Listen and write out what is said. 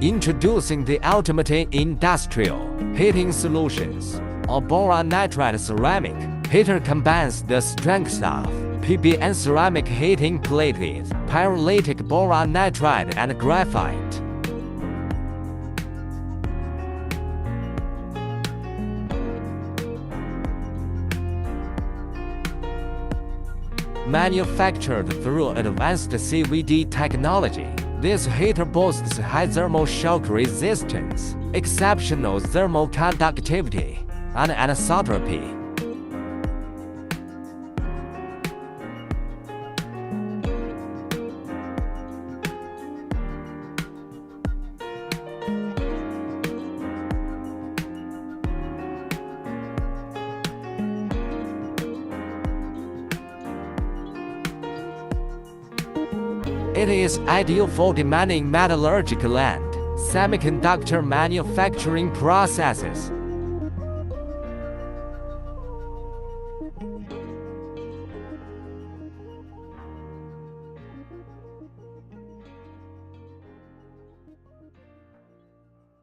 Introducing the ultimate in industrial heating solutions. A boron nitride ceramic heater combines the strengths of PBN ceramic heating plate with pyrolytic boron nitride and graphite. Manufactured through advanced CVD technology, this heater boasts high thermal shock resistance, exceptional thermal conductivity, and anisotropy. It is ideal for demanding metallurgical and semiconductor manufacturing processes.